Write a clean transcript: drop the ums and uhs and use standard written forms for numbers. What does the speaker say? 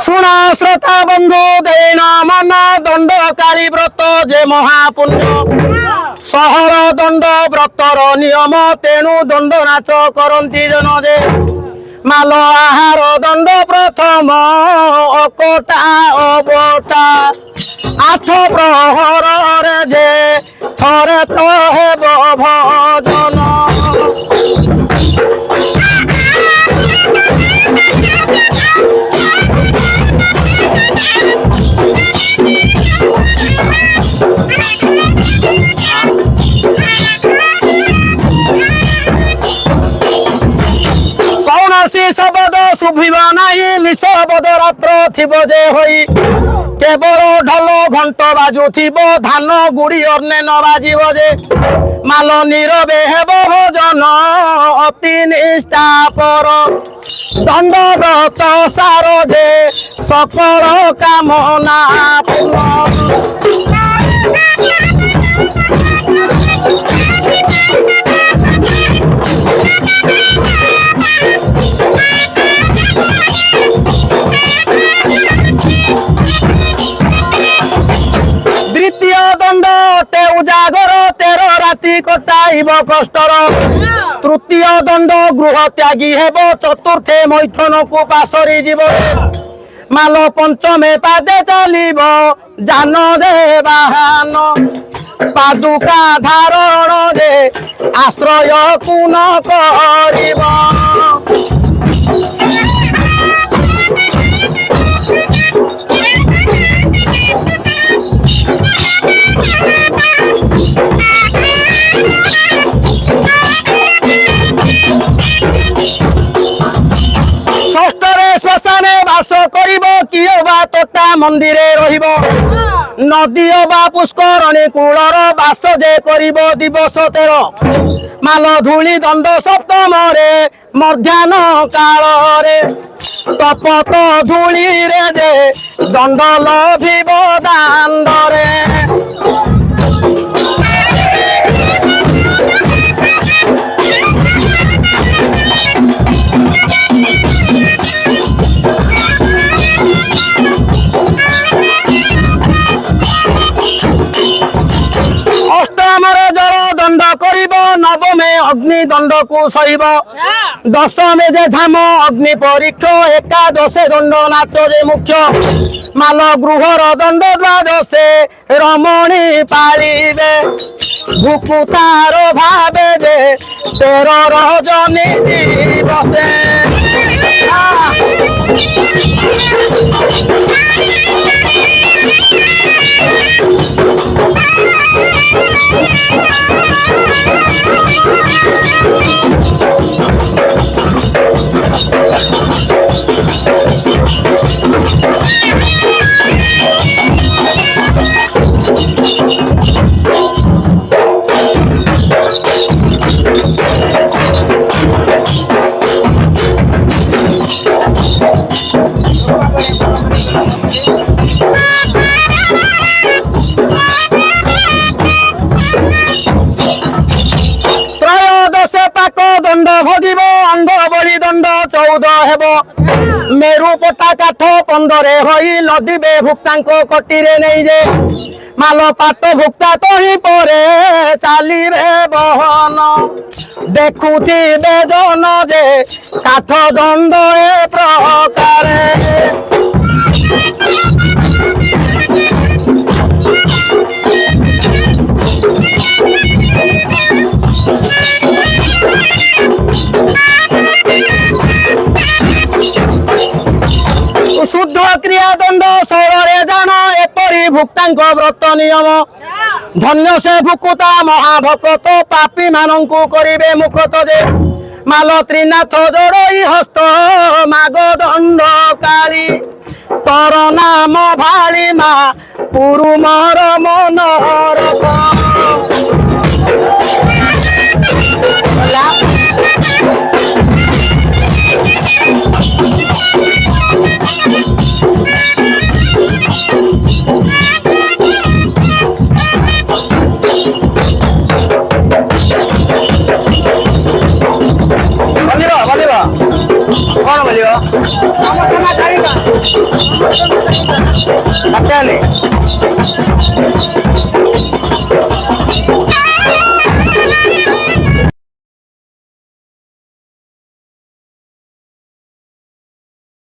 শুনা শ্রোতা বন্ধু দেন মন দণ্ডকারী ব্রত যে মহাপুণ্য সহর দণ্ড ব্রতর নিয়ম তেণু দণ্ড নাচ করন্তি জন যে মাল আহার দণ্ড প্রথম অকটা অবটা আঠ প্রহরে যে থরে তো হেব ভজন শব্দ শুভিব নাই নিশবদ রাত্র থিব যে হই কেবল ঢোল ঘণ্ট বাজুথিব ধান গুড়ি অর্ণে ন বাজিব যে মাল নীরবে হেব ভোজন অতি নিষ্ঠা পর দণ্ড ব্রত সার যে সকল কামনা পূর্ণ কটাইব কষ্টর তৃতীয় দণ্ড গৃহ ত্যাগী হেব চতুর্থে মৈথুনকু পাশরি জীব মাল পঞ্চমে পাদে চালিব জান যে বাহান পাদুকা ধারণ যে আশ্রয় কুন করিব মন্দিরে রহিব নদী বা পুষ্করণী কূলর বাস যে করিব দিবস 13 মাল ধূলি দণ্ড সপ্তমরে মধ্যাহ্ন কাଳରେ তপত ধূলিরে যে দণ্ড লভিব দাণ্ডরে নবমে অগ্নি দণ্ডকু সহিব দশমে যে ঝাম অগ্নি পরীক্ষ একাদশে দণ্ড নাচ যে মুখ্য মাল গৃহর দণ্ড দ্বাদশে রমণী পালিবে ভুকুতার ভাবে যে 13 রজনী দিবসে ভোগিব অন্ধ বলি দণ্ড 14 হেব মেরু পটা কাঠ 15 হই লদিবে ভুক্তাঙ্ক কটিরে নেই যে মাল পাট ভুক্তা তহি পরে চালিবে বহন দেখুথিবে জন যে কাঠ দণ্ড এ প্রকারে শুদ্ধ ক্রিয়া দণ্ড সৌরে জান এপরি ভুক্তাঙ্ক ব্রত নিয়ম ধন্য সে ভুকুতা মহাভকত পাপী মানঙ্কু করিবে মুখত যে মাল ত্রিনাথ জোড়ই হস্ত মাগ দণ্ডকারী তর নাম ভাଳି মা পুরু মর মনোরথ